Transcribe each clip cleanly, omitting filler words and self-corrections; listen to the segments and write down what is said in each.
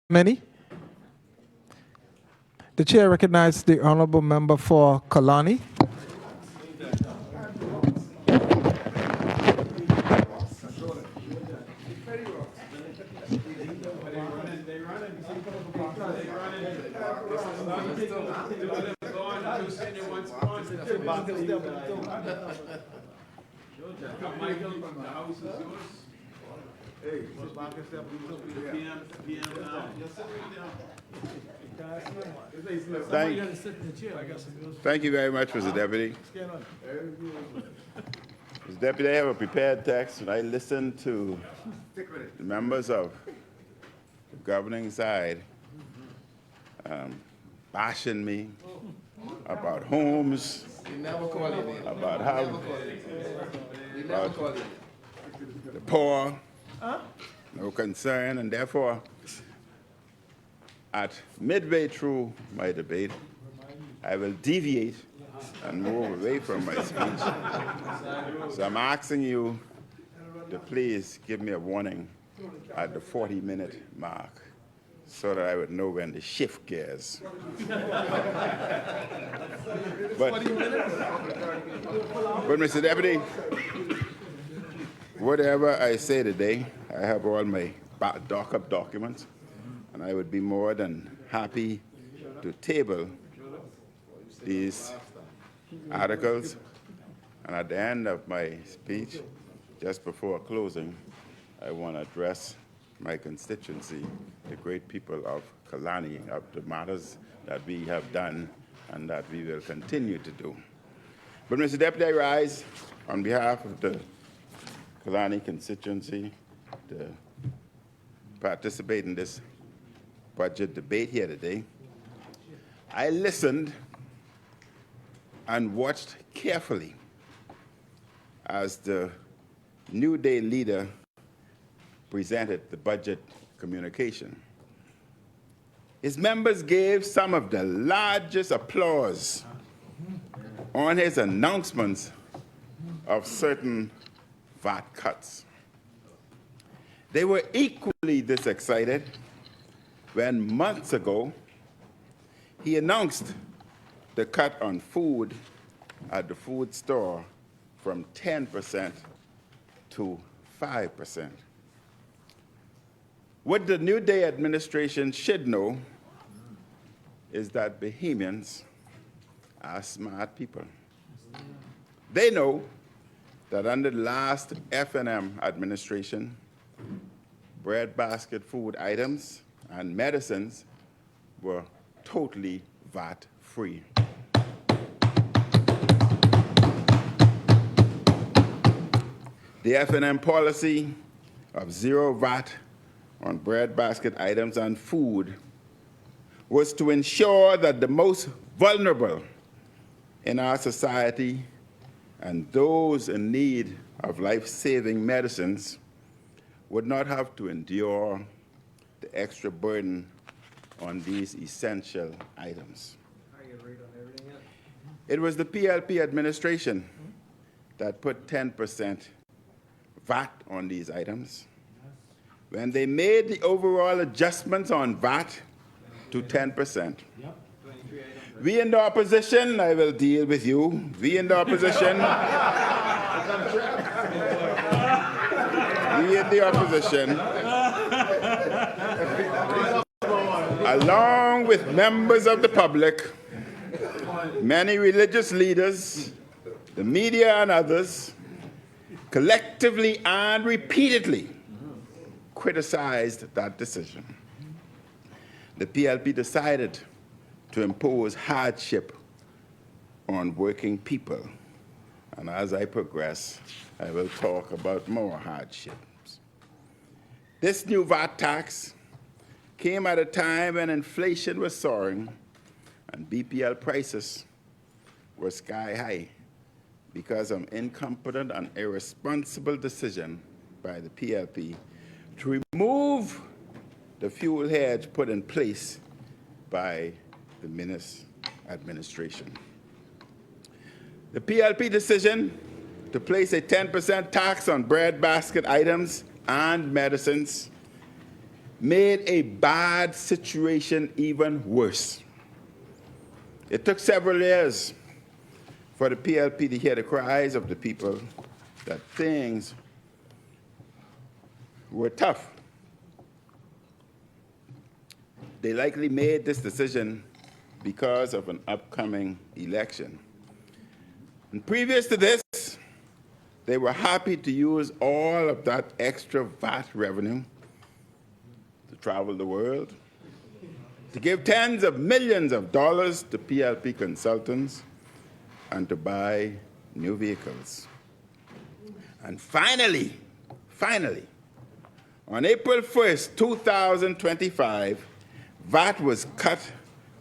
Many. The chair recognizes the honorable member for Kalani. Thank you very much, Mr. Deputy. Mr. Deputy, I have a prepared text, and I listened to the members of the governing side bashing me about homes, about how the poor, no concern, and therefore, at midway through my debate, I will deviate and move away from my speech. So I'm asking you to please give me a warning at the 40-minute mark so that I would know when to shift gears. But Mr. Deputy, whatever I say today, I have all my backup documents, and I would be more than happy to table these articles. And at the end of my speech, just before closing, I want to address my constituency, the great people of Kalani, of the matters that we have done and that we will continue to do. But Mr. Deputy, I rise on behalf of the Kalani constituency to participate in this budget debate here today. I listened and watched carefully as the New Day leader presented the budget communication. His members gave some of the largest applause on his announcements of certain VAT cuts. They were equally this excited when months ago he announced the cut on food at the food store from 10% to 5%. What the New Day administration should know is that Bahamians are smart people. They know that under the last F&M administration, breadbasket food items and medicines were totally VAT-free. The F&M policy of zero VAT on breadbasket items and food was to ensure that the most vulnerable in our society and those in need of life-saving medicines would not have to endure the extra burden on these essential items. It was the PLP administration that put 10% VAT on these items. When they made the overall adjustments on VAT to 10%. We in the opposition, I will deal with you. We in the opposition, along with members of the public, many religious leaders, the media and others, collectively and repeatedly criticized that decision. The PLP decided to impose hardship on working people. And as I progress, I will talk about more hardships. This new VAT tax came at a time when inflation was soaring and BPL prices were sky high because of incompetent and irresponsible decision by the PLP to remove the fuel hedge put in place by the Minnis administration. The PLP decision to place a 10% tax on breadbasket items and medicines made a bad situation even worse. It took several years for the PLP to hear the cries of the people that things were tough. They likely made this decision because of an upcoming election. And previous to this, they were happy to use all of that extra VAT revenue to travel the world, to give tens of millions of dollars to PLP consultants, and to buy new vehicles. And finally, on April 1st, 2025, VAT was cut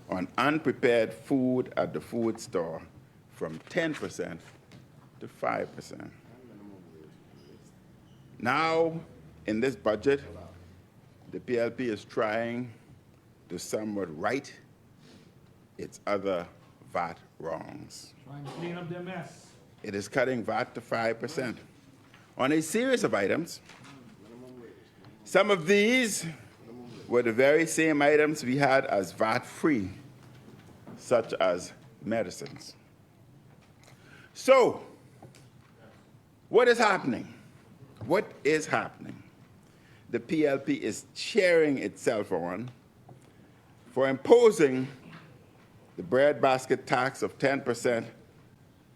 on unprepared food at the food store from 10% to 5%. Now, in this budget, the PLP is trying to somewhat right its other VAT wrongs. Trying to clean up their mess. It is cutting VAT to 5% on a series of items. Some of these were the very same items we had as VAT-free, such as medicines. So, what is happening? What is happening? The PLP is cheering itself on for imposing the breadbasket tax of 10%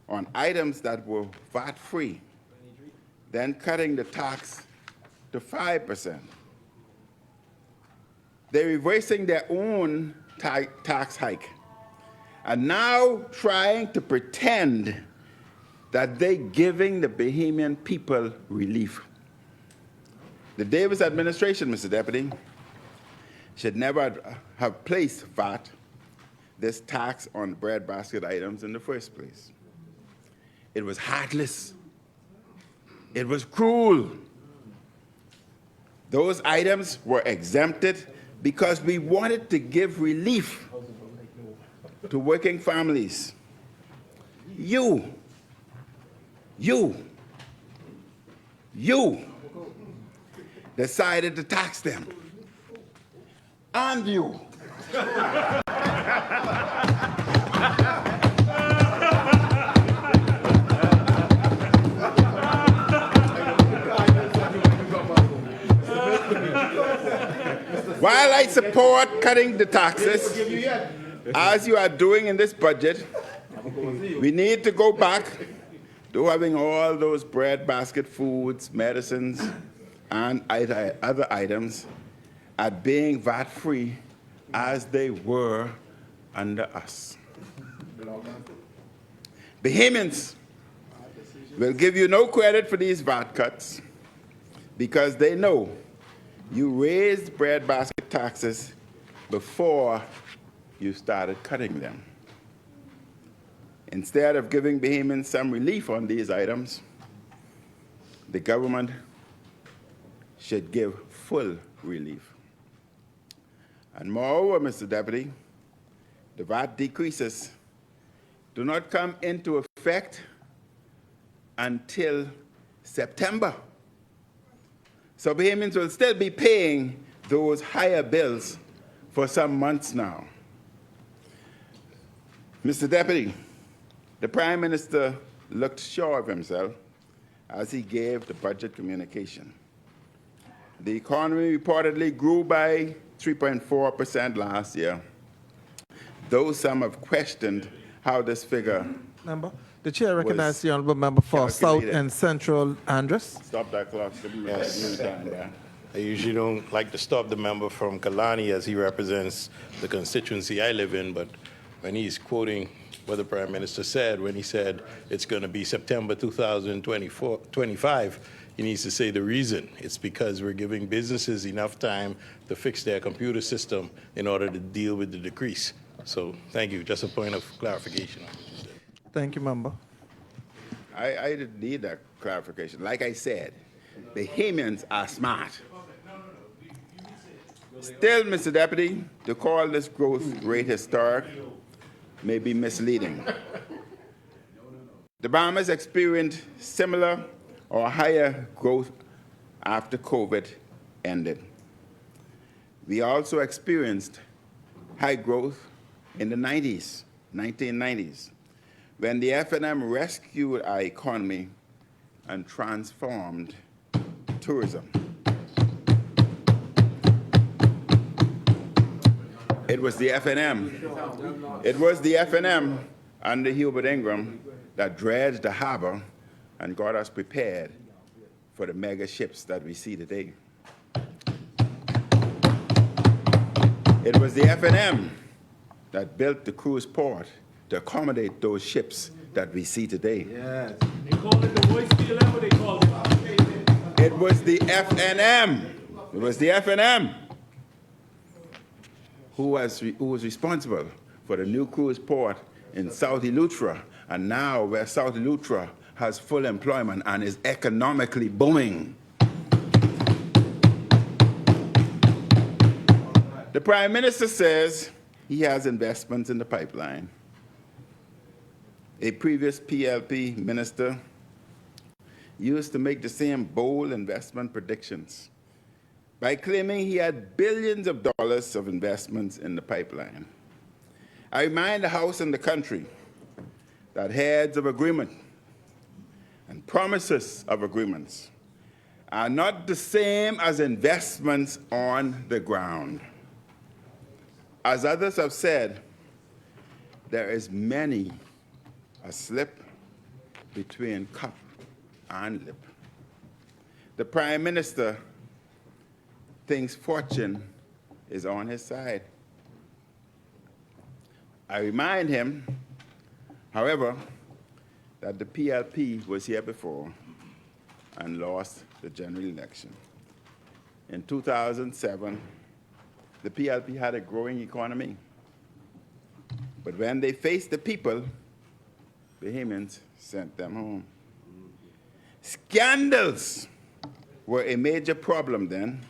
on items that were VAT-free, then cutting the tax to 5%. They're reversing their own tax hike and now trying to pretend that they're giving the Bahamian people relief. The Davis administration, Mr. Deputy, should never have placed VAT, this tax on breadbasket items, in the first place. It was heartless. It was cruel. Those items were exempted because we wanted to give relief to working families. You decided to tax them. And you. While I support cutting the taxes, as you are doing in this budget, we need to go back to having all those breadbasket foods, medicines, and other items at being VAT-free as they were under us. Bahamians will give you no credit for these VAT cuts because they know you raised breadbasket taxes before you started cutting them. Instead of giving Bahamians some relief on these items, the government should give full relief. And moreover, Mr. Deputy, the VAT decreases do not come into effect until September. So Bahamians will still be paying those higher bills for some months now. Mr. Deputy, the Prime Minister looked sure of himself as he gave the budget communication. The economy reportedly grew by 3.4% last year, though some have questioned how this figure. Member, the chair recognizes the honourable member for South and Central Andres. Stop that clock. Yes. I usually don't like to stop the member from Kalani as he represents the constituency I live in, but when he's quoting what the Prime Minister said, when he said it's going to be September 2025, he needs to say the reason. It's because we're giving businesses enough time to fix their computer system in order to deal with the decrease. So thank you. Just a point of clarification. Thank you, member. I didn't need that clarification. Like I said, Bahamians are smart. Still, Mr. Deputy, to call this growth rate historic may be misleading. The Bahamas experienced similar or higher growth after COVID ended. We also experienced high growth in the 1990s, when the F&M rescued our economy and transformed tourism. It was the F&M. It was the F&M under Hubert Ingram that dredged the harbor and got us prepared for the mega ships that we see today. It was the F&M that built the cruise port to accommodate those ships that we see today. Yes. They call it the voice dilemma, they call it. It was the F&M. It was the F&M who was responsible for the new cruise port in South Eleuthera, and now where South Eleuthera has full employment and is economically booming. The Prime Minister says he has investments in the pipeline. A previous PLP minister used to make the same bold investment predictions by claiming he had billions of dollars of investments in the pipeline. I remind the House and the country that heads of agreement and promises of agreements are not the same as investments on the ground. As others have said, there is many a slip between cup and lip. The Prime Minister thinks fortune is on his side. I remind him, however, that the PLP was here before and lost the general election. In 2007, the PLP had a growing economy. But when they faced the people, Bahamians sent them home. Scandals were a major problem then,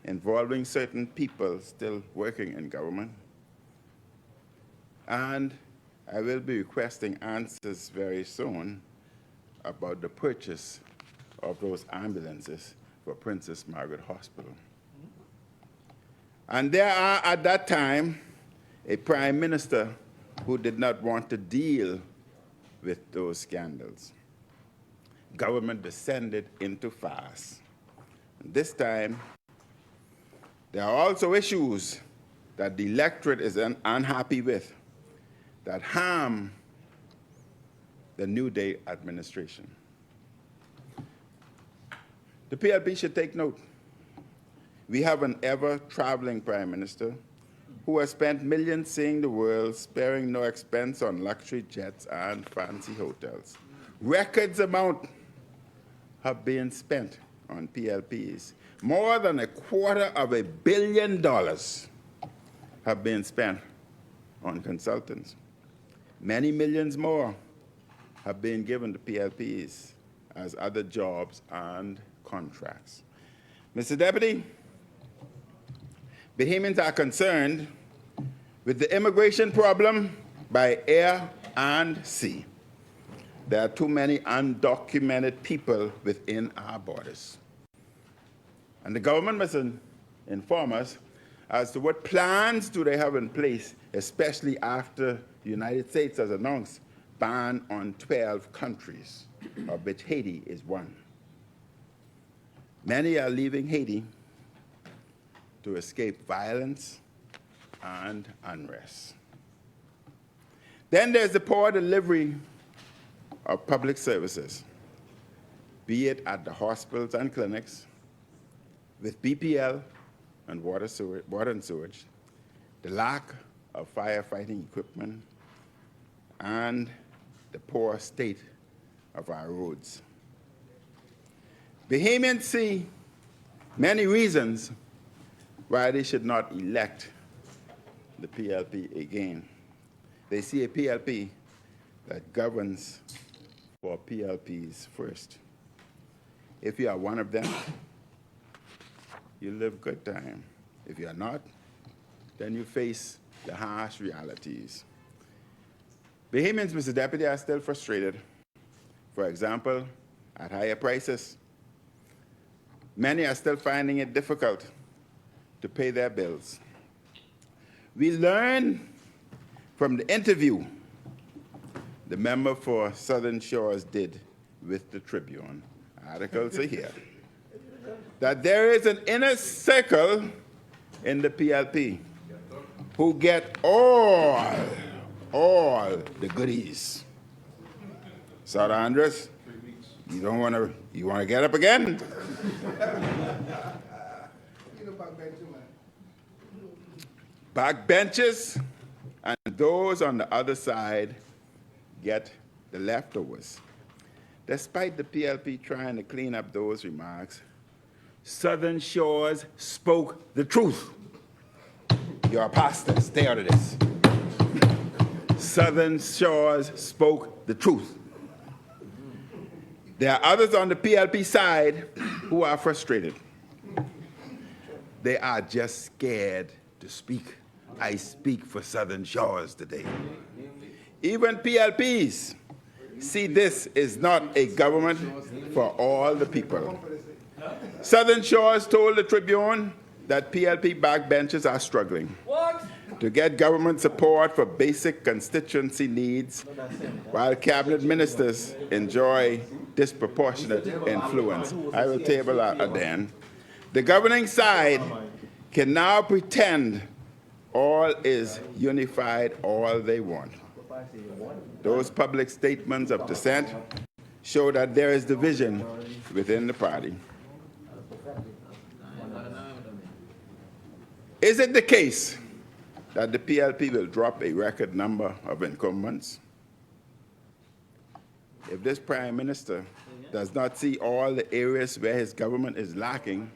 involving certain people still working in government. And I will be requesting answers very soon about the purchase of those ambulances for Princess Margaret Hospital. And there are, at that time, a prime minister who did not want to deal with those scandals. Government descended into farce. This time, there are also issues that the electorate is unhappy with that harm the New Day administration. The PLP should take note. We have an ever-traveling prime minister who has spent millions seeing the world, sparing no expense on luxury jets and fancy hotels. Records amount have been spent on PLPs. More than $250 million have been spent on consultants. Many millions more have been given to PLPs as other jobs and contracts. Mr. Deputy, Bahamians are concerned with the immigration problem by air and sea. There are too many undocumented people within our borders. And the government must inform us as to what plans do they have in place, especially after the United States has announced ban on 12 countries, of which Haiti is one. Many are leaving Haiti to escape violence and unrest. Then there's the poor delivery of public services, be it at the hospitals and clinics, with BPL and water and sewage, the lack of firefighting equipment, and the poor state of our roads. Bahamians see many reasons why they should not elect the PLP again. They see a PLP that governs for PLPs first. If you are one of them, you live good time. If you are not, then you face the harsh realities. Bahamians, Mr. Deputy, are still frustrated. For example, at higher prices. Many are still finding it difficult to pay their bills. We learned from the interview the member for Southern Shores did with the Tribune, articles are here, that there is an inner circle in the PLP who get all the goodies. South Andres, you want to get up again? Backbenchers and those on the other side get the leftovers. Despite the PLP trying to clean up those remarks, Southern Shores spoke the truth. You're a pastor, stay out of this. Southern Shores spoke the truth. There are others on the PLP side who are frustrated. They are just scared to speak. I speak for Southern Shores today. Even PLPs see this is not a government for all the people. Southern Shores told the Tribune that PLP backbenchers are struggling to get government support for basic constituency needs, while cabinet ministers enjoy disproportionate influence. I will table that then. The governing side can now pretend all is unified all they want. Those public statements of dissent show that there is division within the party. Is it the case that the PLP will drop a record number of incumbents? If this Prime Minister does not see all the areas where his government is lacking,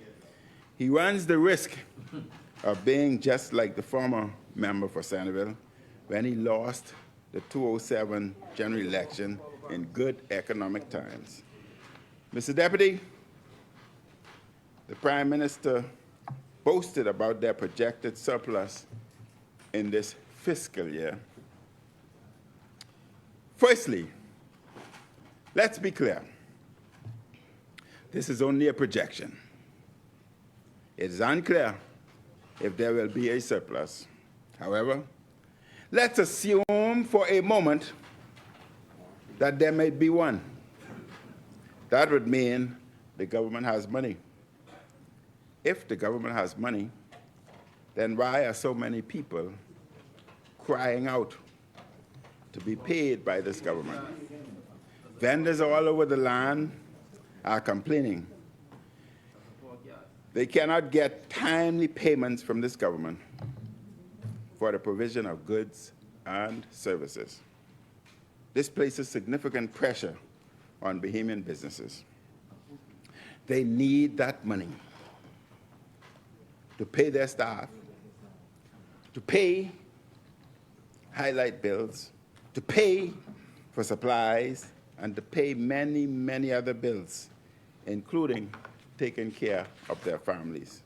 he runs the risk of being just like the former member for Centerville when he lost the 2007 general election in good economic times. Mr. Deputy, the Prime Minister boasted about their projected surplus in this fiscal year. Firstly, let's be clear. This is only a projection. It is unclear if there will be a surplus. However, let's assume for a moment that there may be one. That would mean the government has money. If the government has money, then why are so many people crying out to be paid by this government? Vendors all over the land are complaining. They cannot get timely payments from this government for the provision of goods and services. This places significant pressure on Bahamian businesses. They need that money to pay their staff, to pay highlight bills, to pay for supplies, and to pay many, many other bills, including taking care of their families.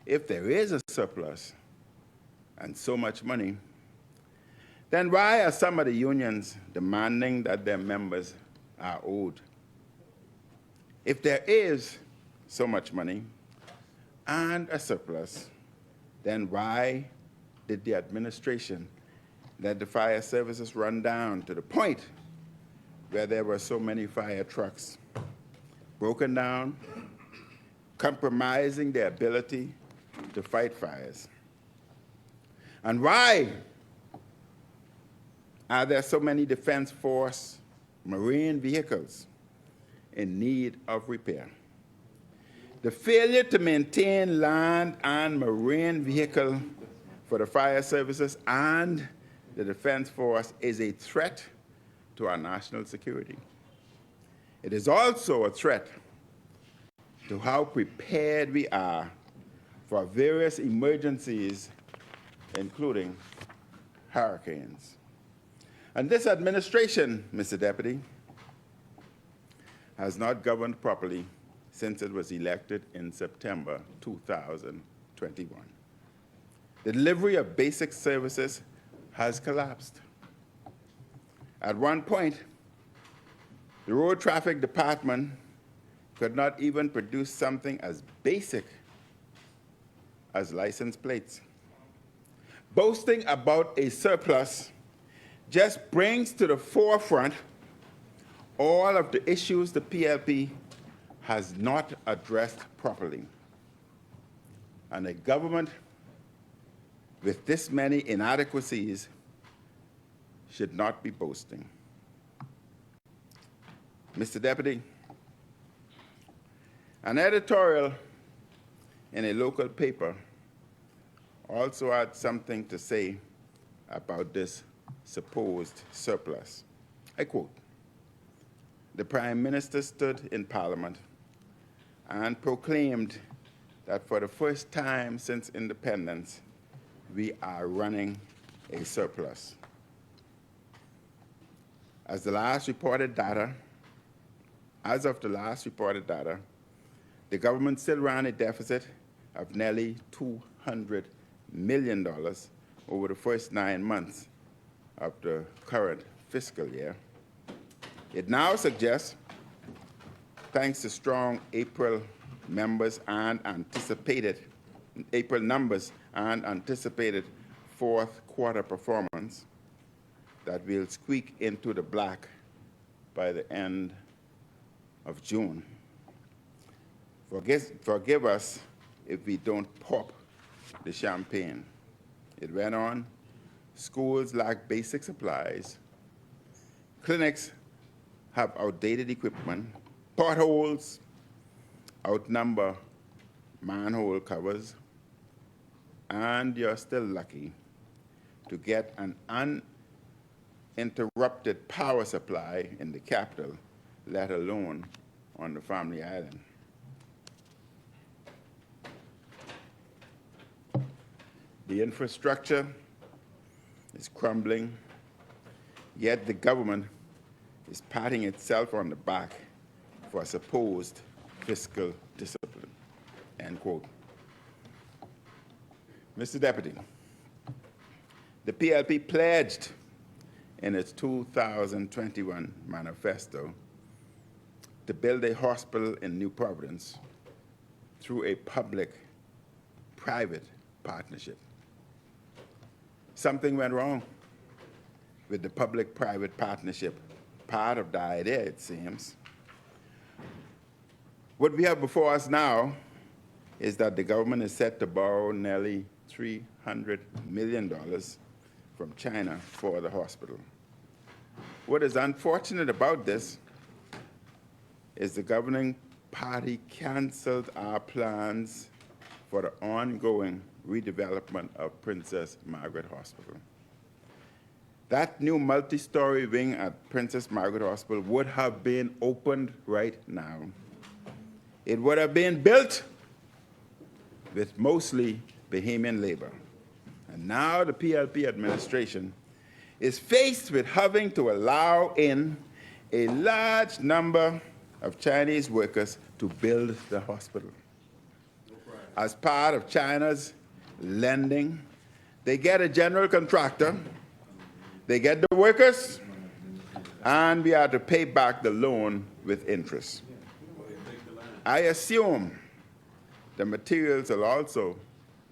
If there is a surplus and so much money, then why are some of the unions demanding that their members are owed? If there is so much money and a surplus, then why did the administration let the fire services run down to the point where there were so many fire trucks broken down, compromising their ability to fight fires? And why are there so many Defense Force marine vehicles in need of repair? The failure to maintain land and marine vehicle for the fire services and the Defense Force is a threat to our national security. It is also a threat to how prepared we are for various emergencies, including hurricanes. And this administration, Mr. Deputy, has not governed properly since it was elected in September 2021. The delivery of basic services has collapsed. At one point, the Road Traffic Department could not even produce something as basic as license plates. Boasting about a surplus just brings to the forefront all of the issues the PLP has not addressed properly. And a government with this many inadequacies should not be boasting. Mr. Deputy, an editorial in a local paper also had something to say about this supposed surplus. I quote, "The Prime Minister stood in Parliament and proclaimed that for the first time since independence, we are running a surplus. As of the last reported data, the government still ran a deficit of nearly $200 million over the first 9 months of the current fiscal year. It now suggests, thanks to strong April numbers and anticipated fourth quarter performance, that we'll squeak into the black by the end of June. Forgive us if we don't pop the champagne." It went on, "Schools lack basic supplies, clinics have outdated equipment, potholes outnumber manhole covers, and you're still lucky to get an uninterrupted power supply in the capital, let alone on the Family Island." The infrastructure is crumbling, yet the government is patting itself on the back for supposed fiscal discipline, end quote. Mr. Deputy, the PLP pledged in its 2021 manifesto to build a hospital in New Providence through a public-private partnership. Something went wrong with the public-private partnership part of the idea, it seems. What we have before us now is that the government is set to borrow nearly $300 million from China for the hospital. What is unfortunate about this is the governing party canceled our plans for the ongoing redevelopment of Princess Margaret Hospital. That new multi-story wing at Princess Margaret Hospital would have been opened right now. It would have been built with mostly Bahamian labor. And now the PLP administration is faced with having to allow in a large number of Chinese workers to build the hospital. As part of China's lending, they get a general contractor, they get the workers, and we are to pay back the loan with interest. I assume the materials will also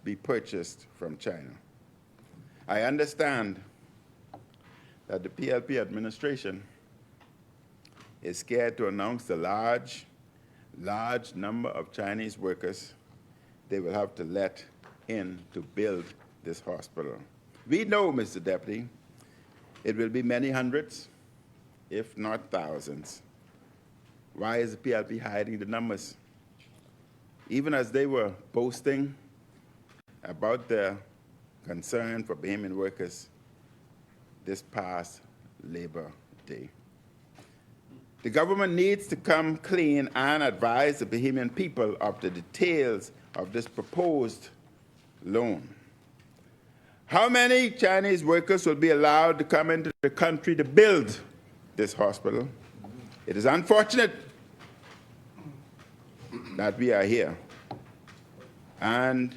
be purchased from China. I understand that the PLP administration is scared to announce the large number of Chinese workers they will have to let in to build this hospital. We know, Mr. Deputy, it will be many hundreds, if not thousands. Why is the PLP hiding the numbers? Even as they were boasting about their concern for Bahamian workers this past Labor Day. The government needs to come clean and advise the Bahamian people of the details of this proposed loan. How many Chinese workers will be allowed to come into the country to build this hospital? It is unfortunate that we are here. And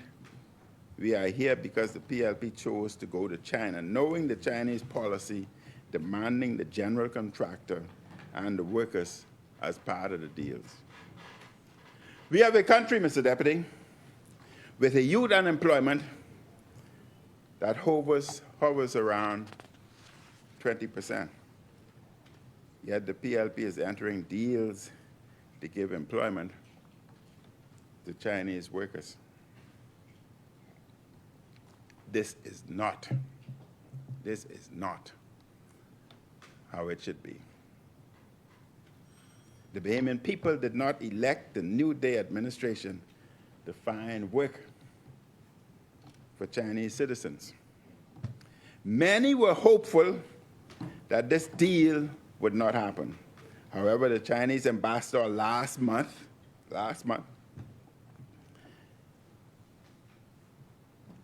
we are here because the PLP chose to go to China, knowing the Chinese policy demanding the general contractor and the workers as part of the deals. We have a country, Mr. Deputy, with a youth unemployment that hovers around 20%. Yet the PLP is entering deals to give employment to Chinese workers. This is not how it should be. The Bahamian people did not elect the New Day administration to find work for Chinese citizens. Many were hopeful that this deal would not happen. However, the Chinese ambassador last month,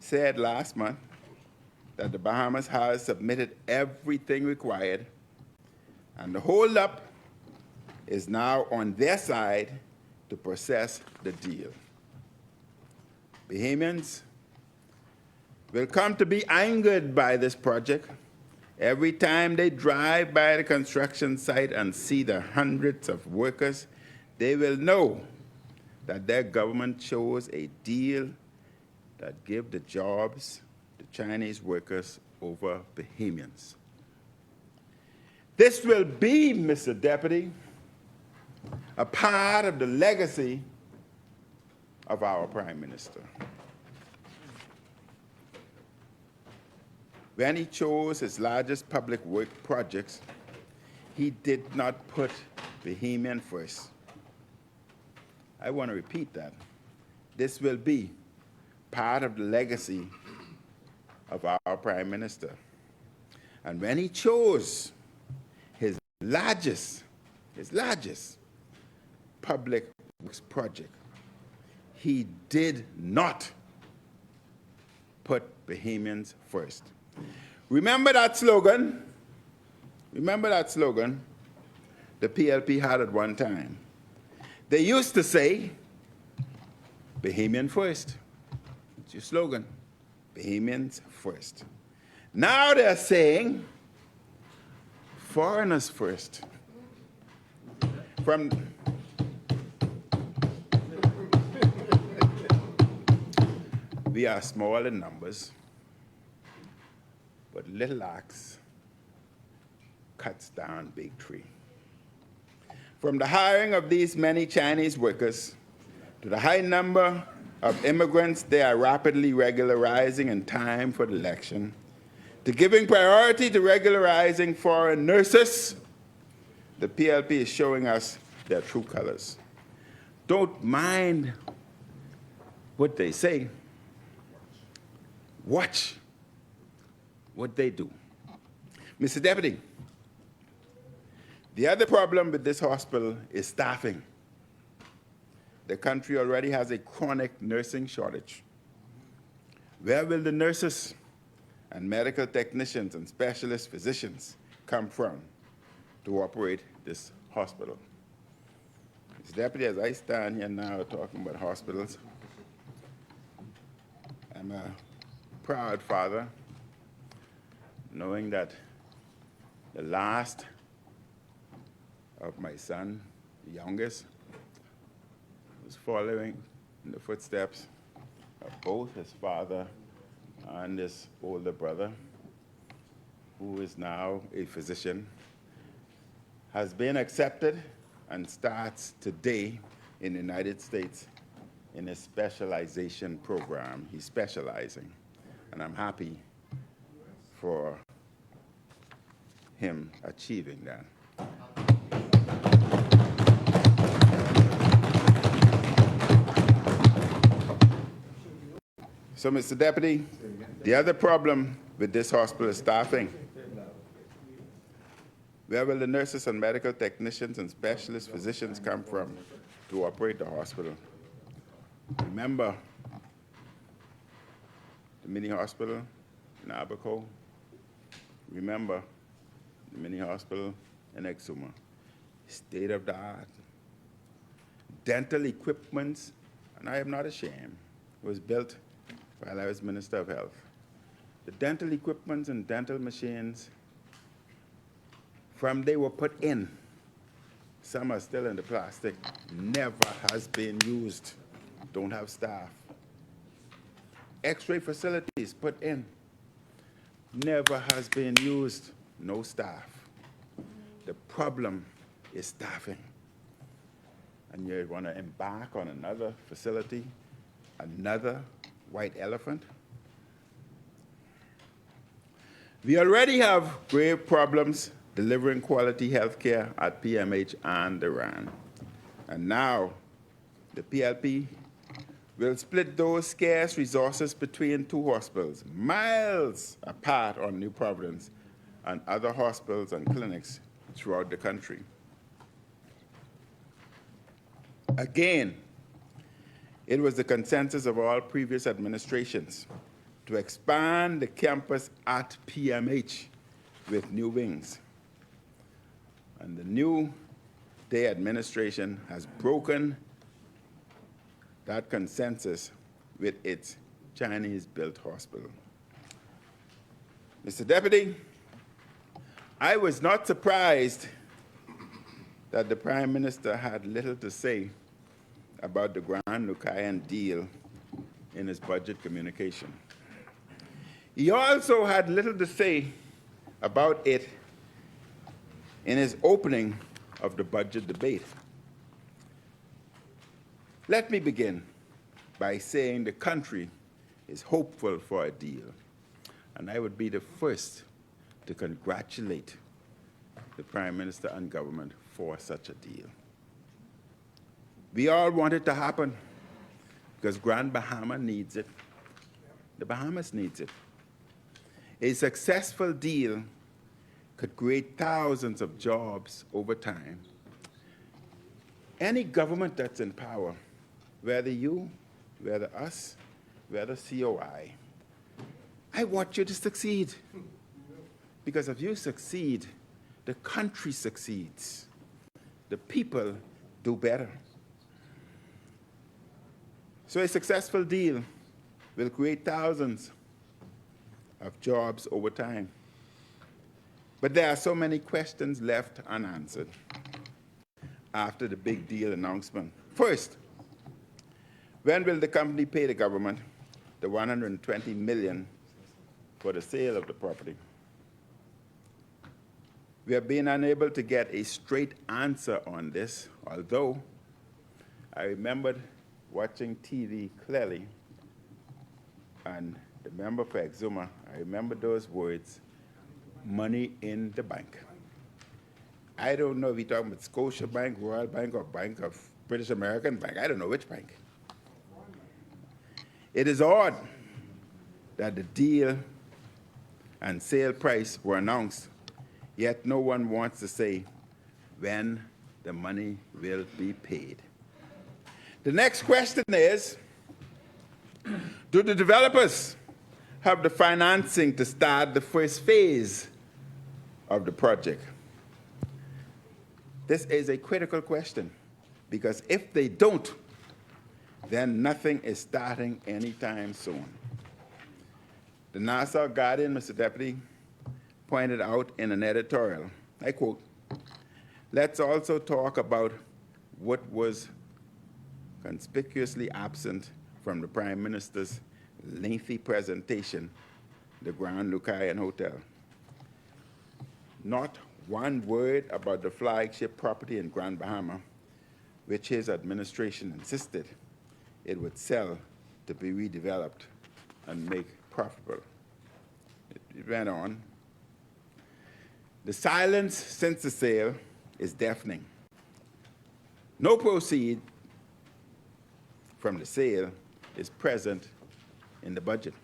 said that the Bahamas has submitted everything required, and the holdup is now on their side to process the deal. Bahamians will come to be angered by this project every time they drive by the construction site and see the hundreds of workers. They will know that their government chose a deal that give the jobs to Chinese workers over Bahamians. This will be, Mr. Deputy, a part of the legacy of our Prime Minister. When he chose his largest public work projects, he did not put Bahamian first. I want to repeat that. This will be part of the legacy of our Prime Minister. And when he chose his largest public works project, he did not put Bahamians first. Remember that slogan? Remember that slogan the PLP had at one time? They used to say, Bahamian first. It's your slogan, Bahamians first. Now they're saying, foreigners first. We are small in numbers, but little axe cuts down big tree. From the hiring of these many Chinese workers to the high number of immigrants they are rapidly regularizing in time for the election, to giving priority to regularizing foreign nurses, the PLP is showing us their true colors. Don't mind what they say. Watch what they do. Mr. Deputy, the other problem with this hospital is staffing. The country already has a chronic nursing shortage. Where will the nurses and medical technicians and specialist physicians come from to operate this hospital? Mr. Deputy, as I stand here now talking about hospitals, I'm a proud father, knowing that the last of my son, the youngest, was following in the footsteps of both his father and his older brother, who is now a physician, has been accepted and starts today in the United States in a specialization program. He's specializing, and I'm happy for him achieving that. So, Mr. Deputy, the other problem with this hospital is staffing. Where will the nurses and medical technicians and specialist physicians come from to operate the hospital? Remember the mini hospital in Abaco? Remember the mini hospital in Exuma? State of the art. Dental equipment, and I am not ashamed, was built while I was Minister of Health. The dental equipment and dental machines, from they were put in, some are still in the plastic, never has been used. Don't have staff. X-ray facilities put in. Never has been used. No staff. The problem is staffing. And you want to embark on another facility, another white elephant? We already have grave problems delivering quality health care at PMH and the RAN. And now the PLP will split those scarce resources between two hospitals, miles apart on New Providence and other hospitals and clinics throughout the country. Again, it was the consensus of all previous administrations to expand the campus at PMH with new wings. And the new day administration has broken that consensus with its Chinese-built hospital. Mr. Deputy, I was not surprised that the Prime Minister had little to say about the Grand Lucayan deal in his budget communication. He also had little to say about it in his opening of the budget debate. Let me begin by saying the country is hopeful for a deal, and I would be the first to congratulate the Prime Minister and government for such a deal. We all want it to happen because Grand Bahama needs it. The Bahamas needs it. A successful deal could create thousands of jobs over time. Any government that's in power, whether you, whether us, whether COI, I want you to succeed. Because if you succeed, the country succeeds. The people do better. So a successful deal will create thousands of jobs over time. But there are so many questions left unanswered after the big deal announcement. First, when will the company pay the government the $120 million for the sale of the property? We have been unable to get a straight answer on this, although I remembered watching TV clearly, and the member for Exuma, I remember those words, money in the bank. I don't know if he's talking about Scotia Bank, Royal Bank, or Bank of British American Bank. I don't know which bank. It is odd that the deal and sale price were announced, yet no one wants to say when the money will be paid. The next question is, do the developers have the financing to start the first phase of the project? This is a critical question, because if they don't, then nothing is starting anytime soon. The Nassau Guardian, Mr. Deputy, pointed out in an editorial, I quote, "Let's also talk about what was conspicuously absent from the Prime Minister's lengthy presentation, the Grand Lucayan Hotel. Not one word about the flagship property in Grand Bahama, which his administration insisted it would sell to be redeveloped and make profitable." It went on. "The silence since the sale is deafening. No proceed from the sale is present in the budget.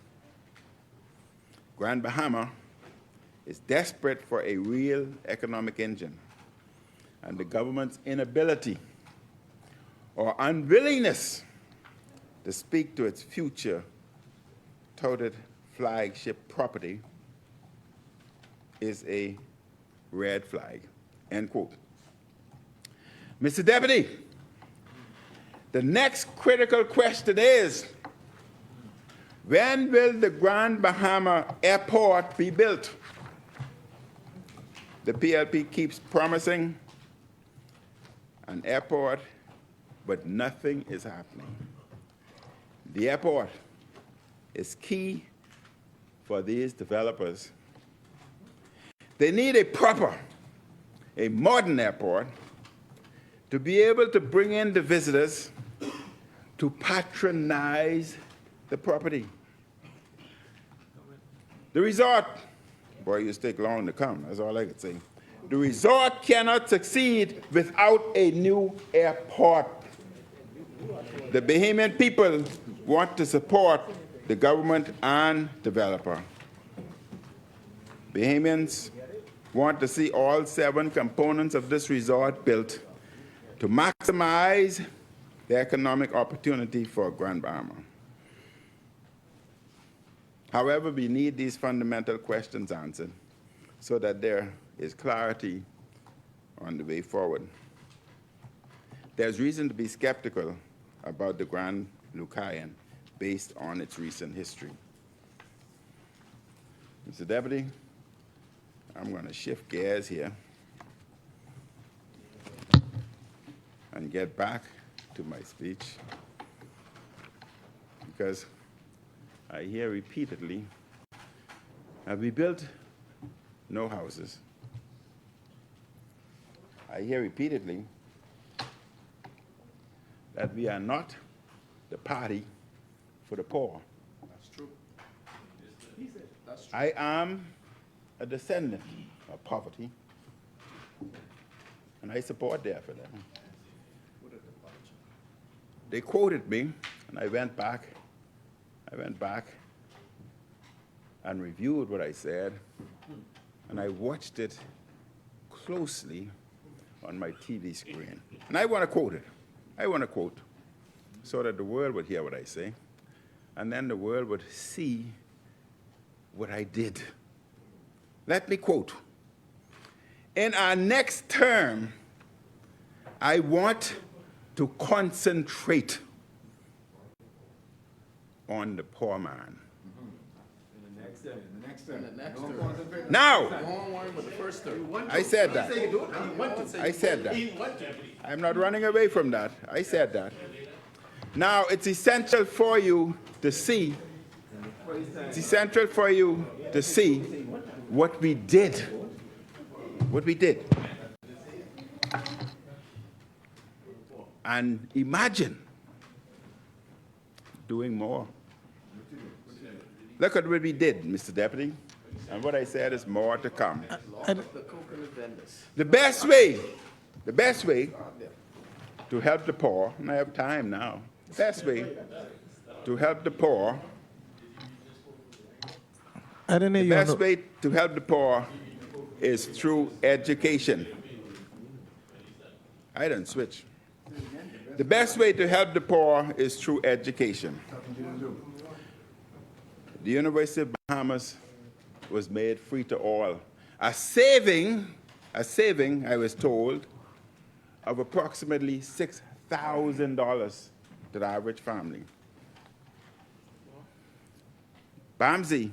Grand Bahama is desperate for a real economic engine, and the government's inability or unwillingness to speak to its future touted flagship property is a red flag," end quote. Mr. Deputy, the next critical question is, when will the Grand Bahama Airport be built? The PLP keeps promising an airport, but nothing is happening. The airport is key for these developers. They need a modern airport to be able to bring in the visitors to patronize the property. The resort, boy, you take long to come, that's all I could say. The resort cannot succeed without a new airport. The Bahamian people want to support the government and developer. Bahamians want to see all 7 components of this resort built to maximize the economic opportunity for Grand Bahama. However, we need these fundamental questions answered so that there is clarity on the way forward. There's reason to be skeptical about the Grand Lucayan based on its recent history. Mr. Deputy, I'm going to shift gears here and get back to my speech because I hear repeatedly, have we built no houses? I hear repeatedly that we are not the party for the poor. That's true. That's true. I am a descendant of poverty, and I support that for them. They quoted me, and I went back and reviewed what I said, and I watched it closely on my TV screen. And I want to quote it. I want to quote so that the world would hear what I say, and then the world would see what I did. Let me quote. In our next term, I want to concentrate on the poor man. Now, I said that. I said that. I'm not running away from that. I said that. Now, it's essential for you to see. It's essential for you to see what we did. What we did. And imagine doing more. Look at what we did, Mr. Deputy. And what I said is more to come. The best way to help the poor, and I have time now, the best way to help the poor, the best way to help the poor is through education. I didn't switch. The best way to help the poor is through education. The University of Bahamas was made free to all. A saving, I was told, of approximately $6,000 to the average family. BAMSI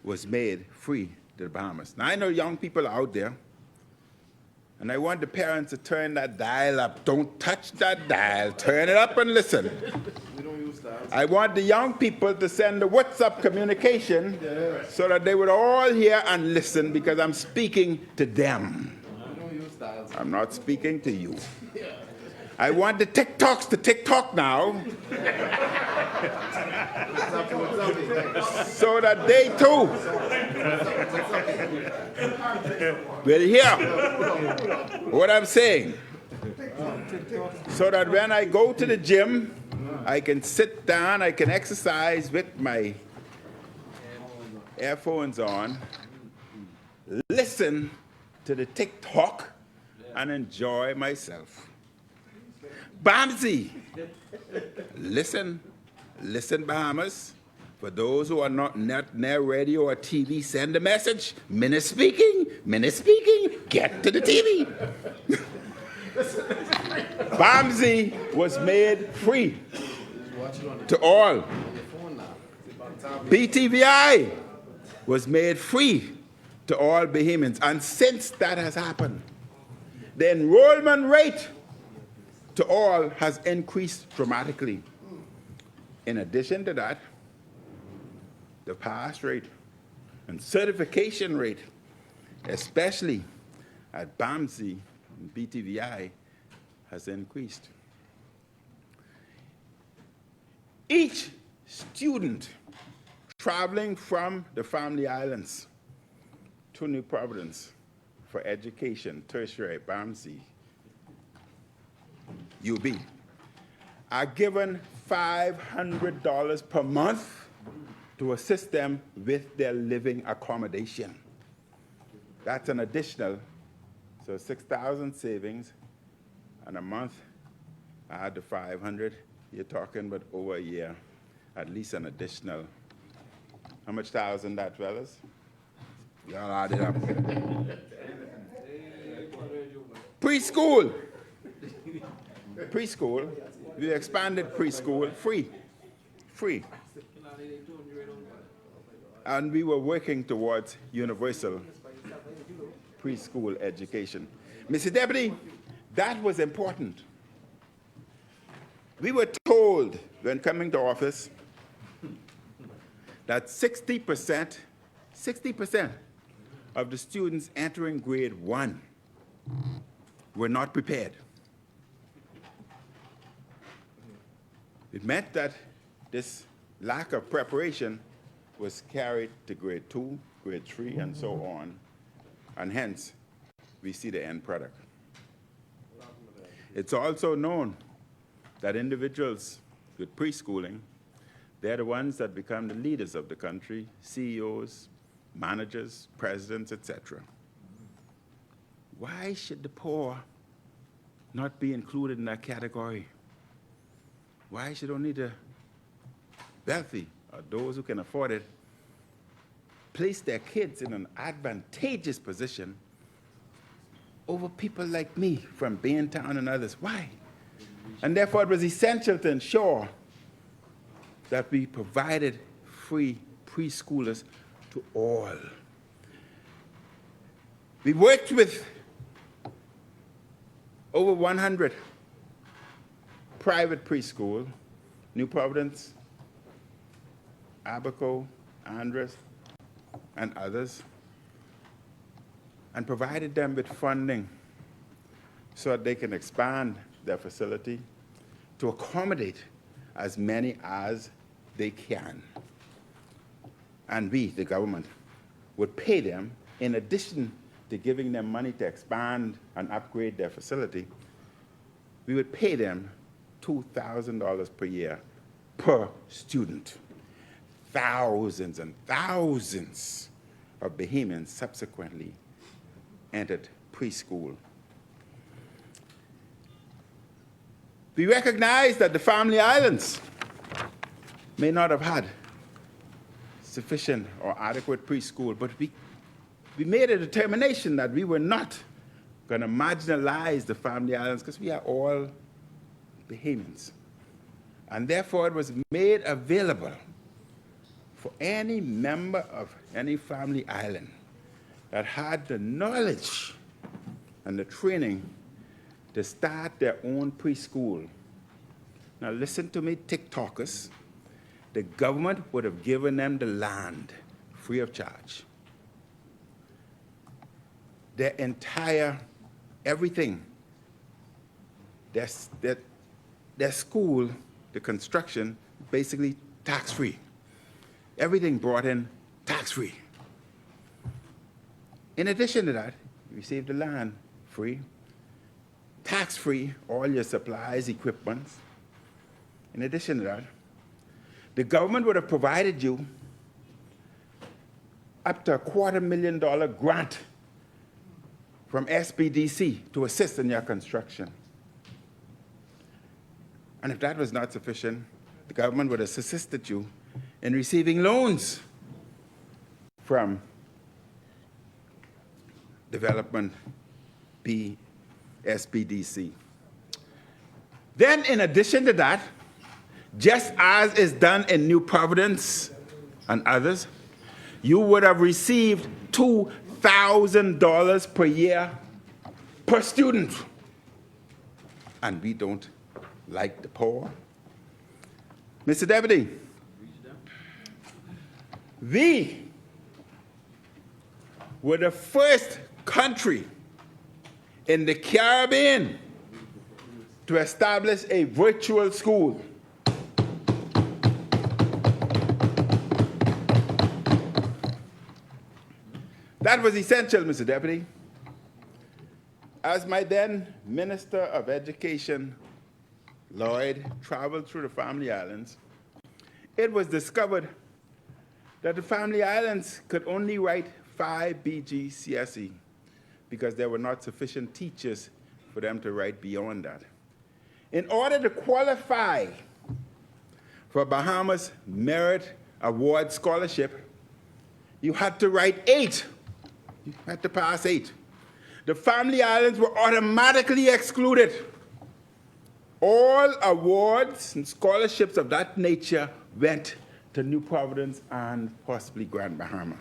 was made free to the Bahamas. Now, I know young people are out there, and I want the parents to turn that dial up. Don't touch that dial. Turn it up and listen. We don't use dials. I want the young people to send the WhatsApp communication so that they would all hear and listen because I'm speaking to them. We don't use dials. I'm not speaking to you. I want the TikToks to TikTok now so that they too will hear what I'm saying. So that when I go to the gym, I can sit down, I can exercise with my earphones on, listen to the TikTok, and enjoy myself. BAMSI, listen Bahamas. For those who are not near radio or TV, send a message. Minnis speaking, get to the TV. BAMSI was made free to all. BTVI was made free to all Bahamians. And since that has happened, the enrollment rate to all has increased dramatically. In addition to that, the pass rate and certification rate, especially at BAMC and BTVI, has increased. Each student traveling from the Family Islands to New Providence for education, tertiary, BAMC, UB, are given $500 per month to assist them with their living accommodation. That's an additional, so 6,000 savings, and a month, add the 500, you're talking about over a year, at least an additional, how much thousand that, fellas? Y'all add it up. Preschool. Preschool. We expanded preschool free. And we were working towards universal preschool education. Mr. Deputy, that was important. We were told when coming to office that 60% of the students entering grade 1 were not prepared. It meant that this lack of preparation was carried to grade 2, grade 3, and so on, and hence we see the end product. It's also known that individuals with preschooling, they're the ones that become the leaders of the country, CEOs, managers, presidents, etc. Why should the poor not be included in that category? Why should only the wealthy, or those who can afford it, place their kids in an advantageous position over people like me from Baintown and others? Why? And therefore, it was essential to ensure that we provided free preschoolers to all. We worked with over 100 private preschool, New Providence, Abaco, Andres, and others, and provided them with funding so that they can expand their facility to accommodate as many as they can. And we, the government, would pay them, in addition to giving them money to expand and upgrade their facility, we would pay them $2,000 per year per student. Thousands and thousands of Bahamians subsequently entered preschool. We recognize that the Family Islands may not have had sufficient or adequate preschool, but we made a determination that we were not going to marginalize the Family Islands because we are all Bahamians. And therefore, it was made available for any member of any Family Island that had the knowledge and the training to start their own preschool. Now listen to me, TikTokers. The government would have given them the land free of charge. Their entire, everything, their school, the construction, basically tax-free. Everything brought in tax-free. In addition to that, you received the land free, tax-free, all your supplies, equipment. In addition to that, the government would have provided you up to $250,000 grant from SBDC to assist in your construction. And if that was not sufficient, the government would have assisted you in receiving loans from Development SBDC. Then, in addition to that, just as is done in New Providence and others, you would have received $2,000 per year per student. And we don't like the poor. Mr. Deputy, we were the first country in the Caribbean to establish a virtual school. That was essential, Mr. Deputy. As my then Minister of Education, Lloyd, traveled through the Family Islands, it was discovered that the Family Islands could only write 5 BGCSE because there were not sufficient teachers for them to write beyond that. In order to qualify for Bahamas Merit Award Scholarship, you had to write 8. You had to pass 8. The Family Islands were automatically excluded. All awards and scholarships of that nature went to New Providence and possibly Grand Bahama.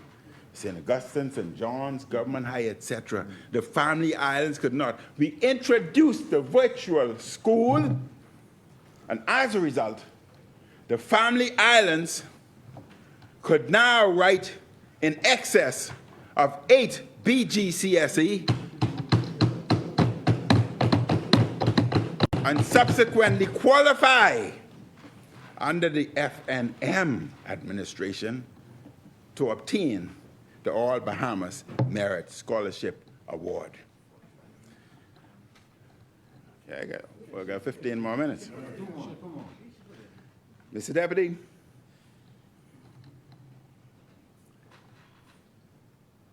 St. Augustine, St. John's, Government High, etc. The Family Islands could not. We introduced the virtual school, and as a result, the Family Islands could now write in excess of 8 BGCSE and subsequently qualify under the FNM administration to obtain the All Bahamas Merit Scholarship Award. Okay, we got 15 more minutes. Mr. Deputy,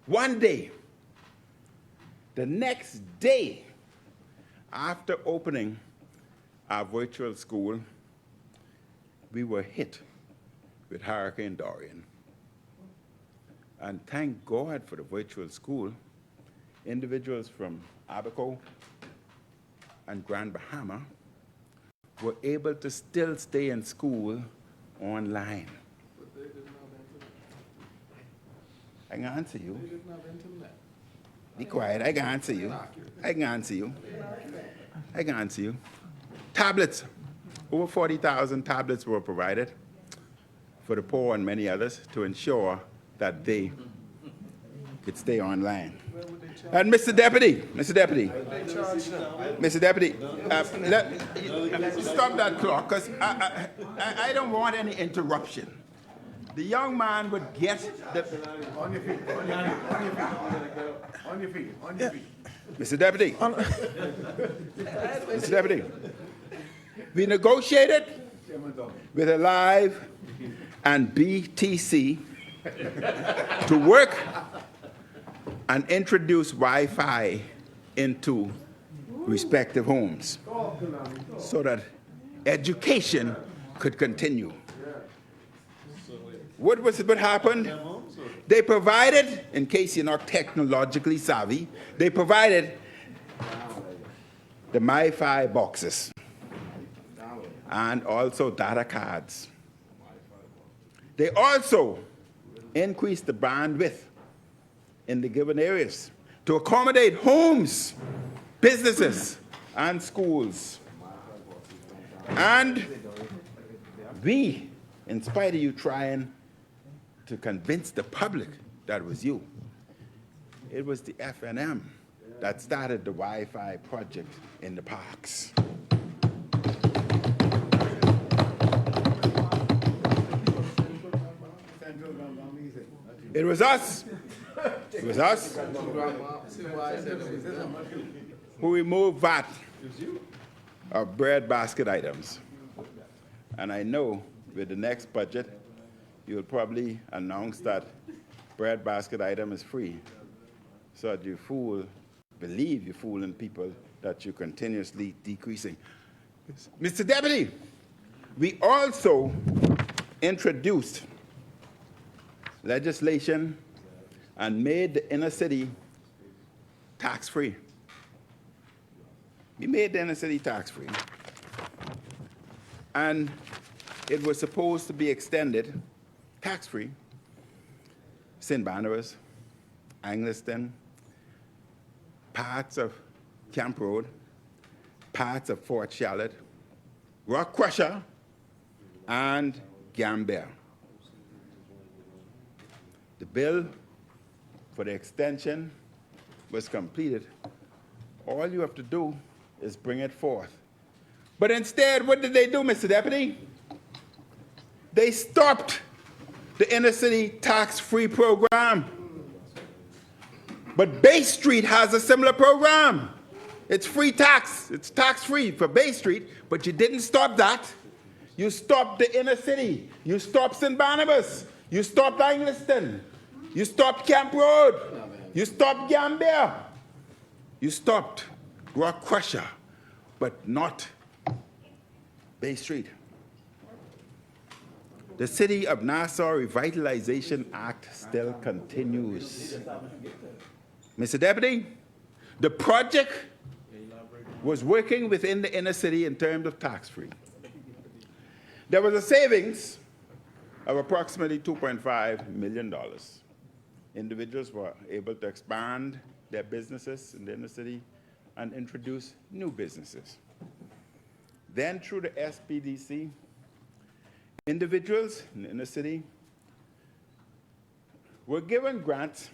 one day, the next day after opening our virtual school, we were hit with Hurricane Dorian. And thank God for the virtual school. Individuals from Abaco and Grand Bahama were able to still stay in school online. But they didn't have internet. I can answer you. They didn't have internet. Be quiet, I can answer you. I can answer you. I can answer you. Tablets. Over 40,000 tablets were provided for the poor and many others to ensure that they could stay online. And Mr. Deputy, Mr. Deputy, stop that clock, because I don't want any interruption. The young man would get the... On your feet, on your feet, on your feet, on your feet. Mr. Deputy, Mr. Deputy, we negotiated with Alive and BTC to work and introduce Wi-Fi into respective homes so that education could continue. What happened? They provided, in case you're not technologically savvy, they provided the Wi-Fi boxes and also data cards. They also increased the bandwidth in the given areas to accommodate homes, businesses, and schools. And we, in spite of you trying to convince the public that was you, it was the FNM that started the Wi-Fi project in the parks. It was us. It was us who removed VAT of bread basket items. And I know with the next budget, you'll probably announce that bread basket item is free, so that you believe you're fooling people that you're continuously decreasing. Mr. Deputy, we also introduced legislation and made the inner city tax-free. We made the inner city tax-free. And it was supposed to be extended tax-free. St. Barnabas, Angliston, parts of Camp Road, parts of Fort Charlotte, Rock Crusher, and Gambia. The bill for the extension was completed. All you have to do is bring it forth. But instead, what did they do, Mr. Deputy? They stopped the inner city tax-free program. But Bay Street has a similar program. It's free tax. It's tax-free for Bay Street, but you didn't stop that. You stopped the inner city. You stopped St. Barnabas. You stopped Angliston. You stopped Camp Road. You stopped Gambia. You stopped Rock Crusher, but not Bay Street. The City of Nassau Revitalization Act still continues. Mr. Deputy, the project was working within the inner city in terms of tax-free. There was a savings of approximately $2.5 million. Individuals were able to expand their businesses in the inner city and introduce new businesses. Then through the SPDC, individuals in the inner city were given grants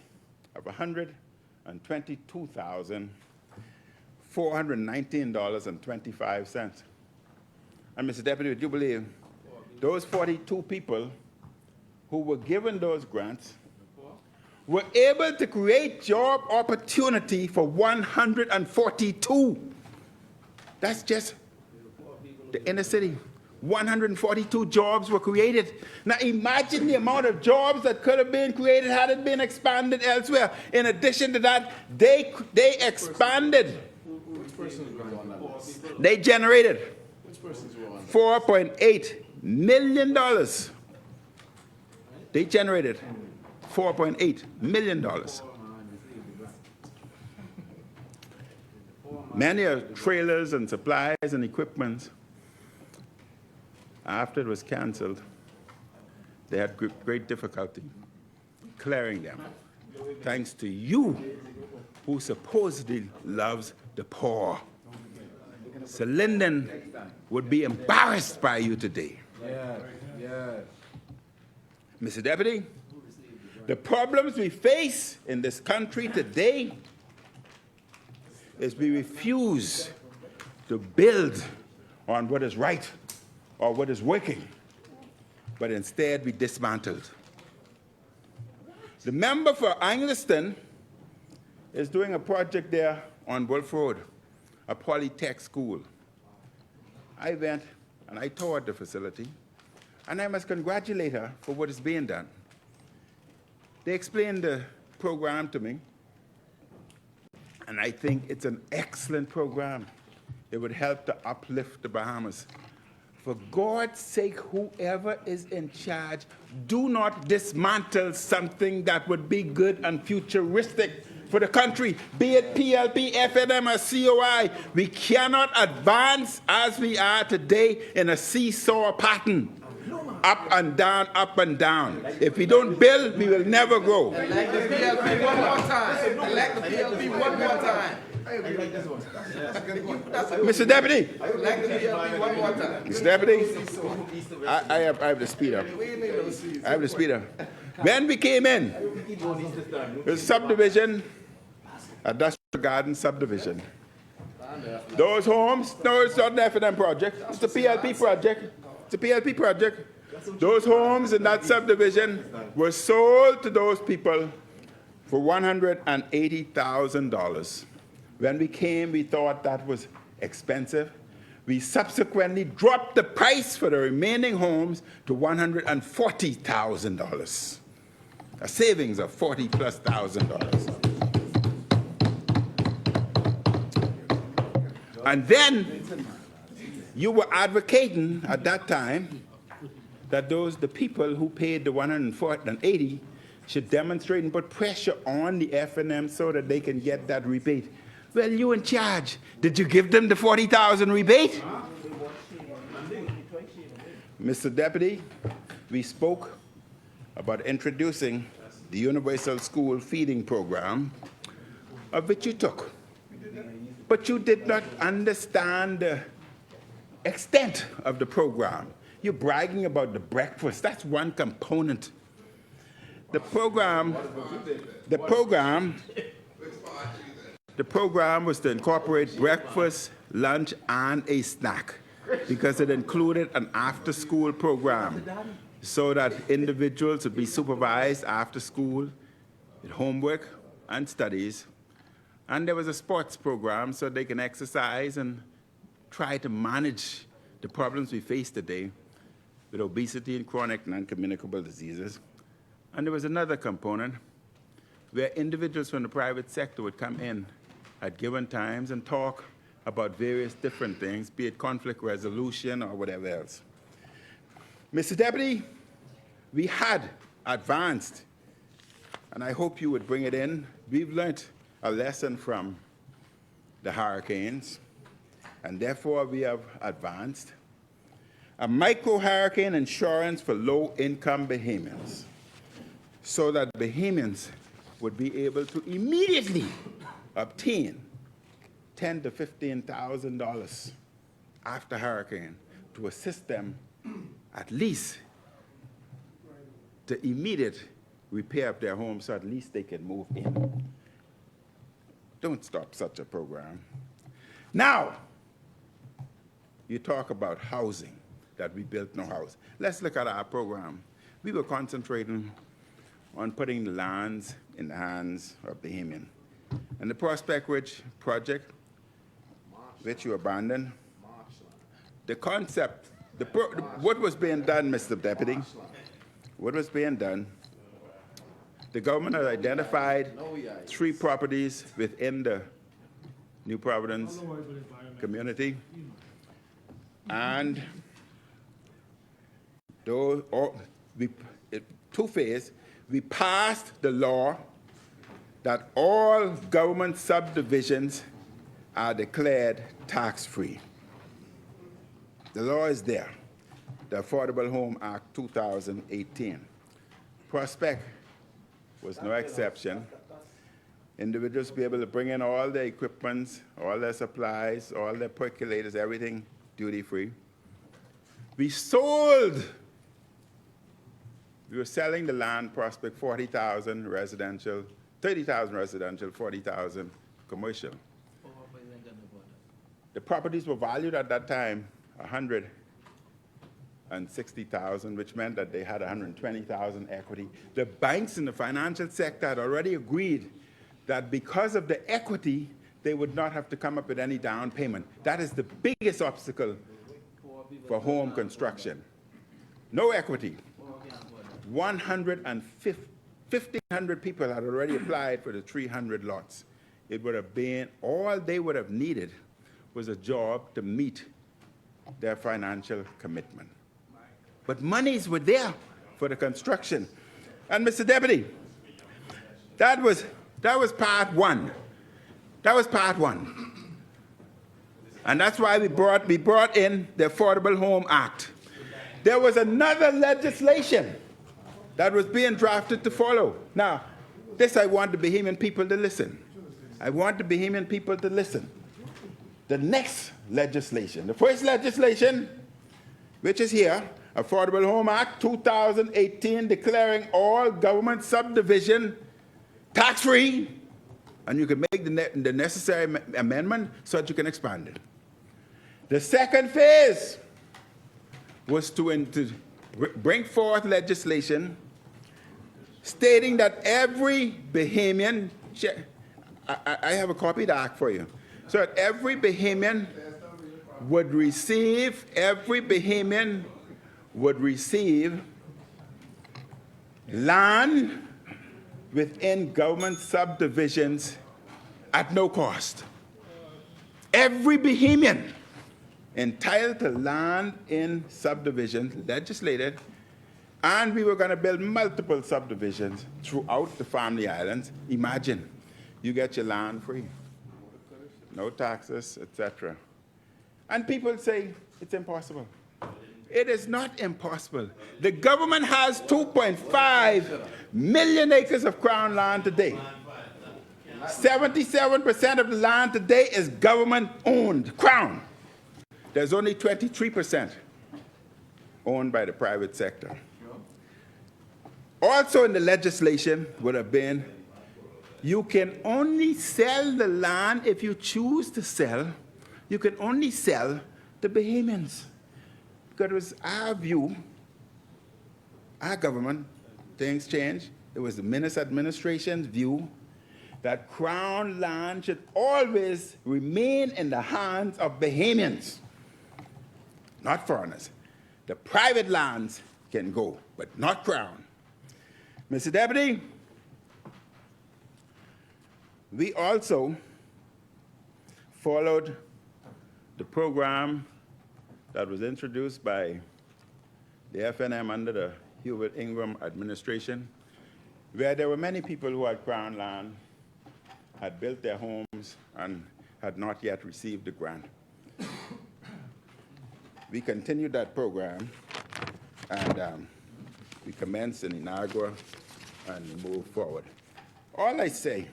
of $122,419.25. And Mr. Deputy, would you believe those 42 people who were given those grants were able to create job opportunity for 142. That's just the inner city. 142 jobs were created. Now imagine the amount of jobs that could have been created had it been expanded elsewhere. In addition to that, they expanded. They generated $4.8 million. They generated $4.8 million. Many are trailers and supplies and equipment. After it was canceled, they had great difficulty clearing them. Thanks to you, who supposedly loves the poor. So Linden would be embarrassed by you today. Mr. Deputy, the problems we face in this country today is we refuse to build on what is right or what is working, but instead we dismantled. The member for Angliston is doing a project there on Wolf Road, a polytech school. I went and I toured the facility, and I must congratulate her for what is being done. They explained the program to me, and I think it's an excellent program. It would help to uplift the Bahamas. For God's sake, whoever is in charge, do not dismantle something that would be good and futuristic for the country, be it PLP, FNM, or COI. We cannot advance as we are today in a seesaw pattern. Up and down, up and down. If we don't build, we will never grow. Elect the PLP one more time. Elect the PLP one more time. Mr. Deputy. Elect the PLP one more time. Mr. Deputy, I have the speed up. I have the speed up. When we came in, the subdivision, Industrial Garden subdivision. Those homes, no, it's not an F&M project. It's a PLP project. It's a PLP project. Those homes in that subdivision were sold to those people for $180,000. When we came, we thought that was expensive. We subsequently dropped the price for the remaining homes to $140,000, a savings of $40,000+. And then you were advocating at that time that the people who paid the $180 should demonstrate and put pressure on the F&M so that they can get that rebate. Well, you in charge. Did you give them the $40,000 rebate? Mr. Deputy, we spoke about introducing the Universal School Feeding Program, of which you took. But you did not understand the extent of the program. You're bragging about the breakfast. That's one component. The program was to incorporate breakfast, lunch, and a snack because it included an after-school program so that individuals would be supervised after school with homework and studies. And there was a sports program so they can exercise and try to manage the problems we face today with obesity and chronic non-communicable diseases. And there was another component where individuals from the private sector would come in at given times and talk about various different things, be it conflict resolution or whatever else. Mr. Deputy, we had advanced, and I hope you would bring it in. We've learned a lesson from the hurricanes, and therefore we have advanced. A micro-hurricane insurance for low-income Bahamians, so that Bahamians would be able to immediately obtain $10,000 to $15,000 after hurricane to assist them at least to immediate repair of their home so at least they can move in. Don't stop such a program. Now, you talk about housing, that we built no house. Let's look at our program. We were concentrating on putting the lands in the hands of Bahamian. And the Prospect Ridge project, which you abandoned, the concept, what was being done, Mr. Deputy, what was being done, the government had identified 3 properties within the New Providence community, and those, two-phase, we passed the law that all government subdivisions are declared tax-free. The law is there, the Affordable Home Act 2018. Prospect was no exception. Individuals be able to bring in all their equipment, all their supplies, all their percolators, everything duty-free. We were selling the land, Prospect, 40,000 residential, 30,000 residential, 40,000 commercial. The properties were valued at that time $160,000, which meant that they had 120,000 equity. The banks in the financial sector had already agreed that because of the equity, they would not have to come up with any down payment. That is the biggest obstacle for home construction. No equity. 1,500 people had already applied for the 300 lots. It would have been, all they would have needed was a job to meet their financial commitment. But monies were there for the construction. And Mr. Deputy, that was part one. That was part one. And that's why we brought in the Affordable Home Act. There was another legislation that was being drafted to follow. Now, this I want the Bahamian people to listen. I want the Bahamian people to listen. The next legislation, the first legislation, which is here, Affordable Home Act 2018, declaring all government subdivision tax-free, and you can make the necessary amendment so that you can expand it. The second phase was to bring forth legislation stating that every Bahamian, I have a copy of the act for you, so that every Bahamian would receive land within government subdivisions at no cost. Every Bahamian entitled to land in subdivisions, legislated, and we were going to build multiple subdivisions throughout the Family Islands. Imagine, you get your land free, no taxes, etc. And people say it's impossible. It is not impossible. The government has 2.5 million acres of Crown land today. 77% of the land today is government-owned, Crown. There's only 23% owned by the private sector. Also in the legislation would have been, you can only sell the land if you choose to sell. You can only sell the Bahamians. Because it was our view, our government, things changed. It was the Minnis administration's view that Crown land should always remain in the hands of Bahamians, not foreigners. The private lands can go, but not Crown. Mr. Deputy, we also followed the program that was introduced by the FNM under the Hubert administration, where there were many people who had Crown land, had built their homes, and had not yet received the grant. We continued that program, and we commenced in Inagua and moved forward. All I say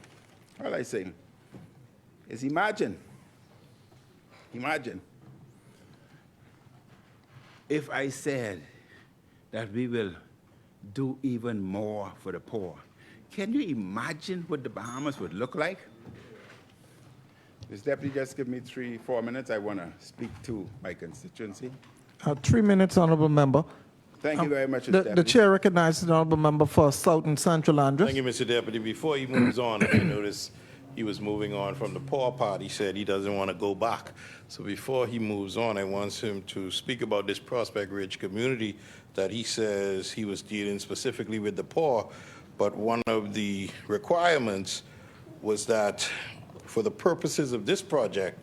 is imagine if I said that we will do even more for the poor. Can you imagine what the Bahamas would look like? Mr. Deputy, just give me 3-4 minutes. I want to speak to my constituency. 3 minutes, honorable member. Thank you very much, Mr. Deputy. The chair recognizes the honorable member for South and Central Andres. Thank you, Mr. Deputy. Before he moves on, I noticed he was moving on from the poor part. He said he doesn't want to go back. So before he moves on, I want him to speak about this Prospect Ridge community that he says he was dealing specifically with the poor. But one of the requirements was that for the purposes of this project,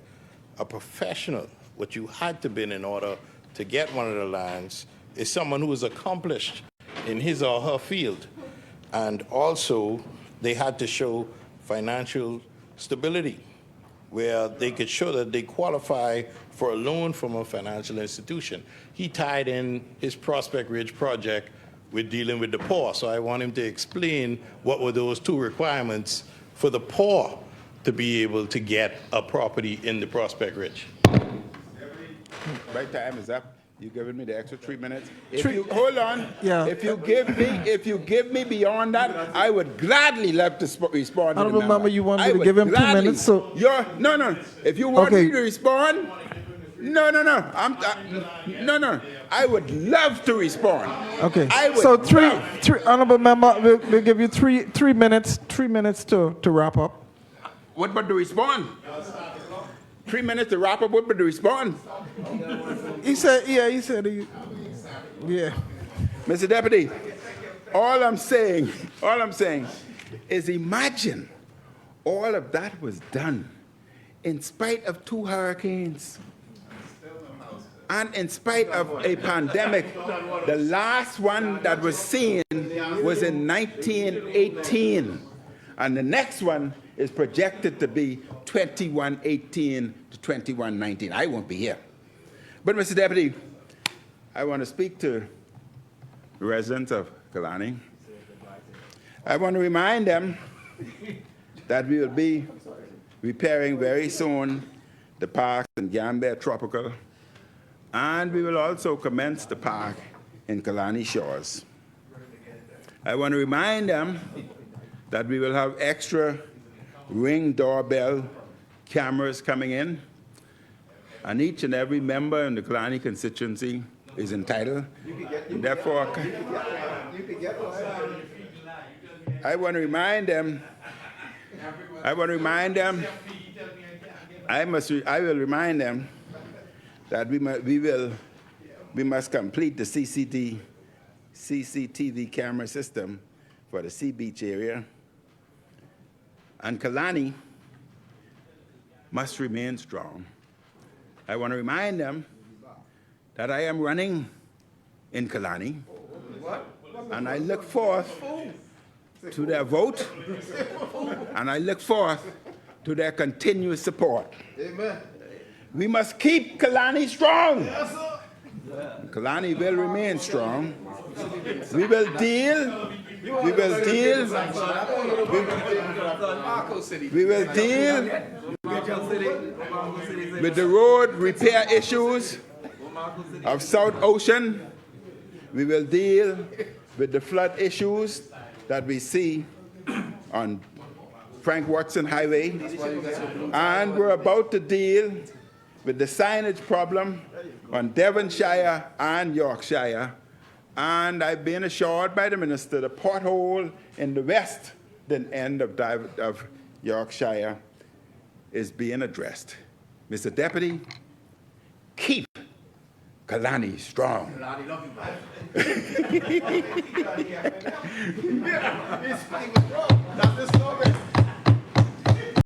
a professional, what you had to be in order to get one of the lands, is someone who is accomplished in his or her field. And also, they had to show financial stability, where they could show that they qualify for a loan from a financial institution. He tied in his Prospect Ridge project with dealing with the poor. So I want him to explain what were those two requirements for the poor to be able to get a property in the Prospect Ridge. My time is up. You giving me the extra 3 minutes? Hold on. Yeah. If you give me beyond that, I would gladly love to respond. Honorable member, you want me to give him 2 minutes? So No. If you want Okay. me to respond, no. I would love to respond. okay. I would So love- three honorable member, we'll give you three minutes to wrap up. What but to respond? 3 minutes to wrap up. What but to respond? He said. Mr. Deputy, all I'm saying is imagine all of that was done in spite of 2 hurricanes and in spite of a pandemic. The last one that was seen was in 1918, and the next one is projected to be 2118 to 2119. I won't be here. But, Mr. Deputy, I want to speak to the residents of Kalani. I want to remind them that we will be repairing very soon the park in Gambia Tropical, and we will also commence the park in Kalani Shores. I want to remind them that we will have extra Ring doorbell cameras coming in, and each and every member in the Kalani constituency is entitled. Therefore, I want to remind them. I will remind them that we must complete the CCTV camera system for the Sea Beach area. And Kalani must remain strong. I want to remind them that I am running in Kalani, and I look forth to their vote, and I look forth to their continuous support. Amen. We must keep Kalani strong. Yes, sir. Kalani will remain strong. We will deal with the road repair issues of South Ocean We will deal with the flood issues that we see on Frank Watson Highway. And we're about to deal with the signage problem on Devonshire and Yorkshire. And I've been assured by the minister the pothole in the western end of Yorkshire is being addressed. Mr. Deputy, keep Kalani strong. Not this moment.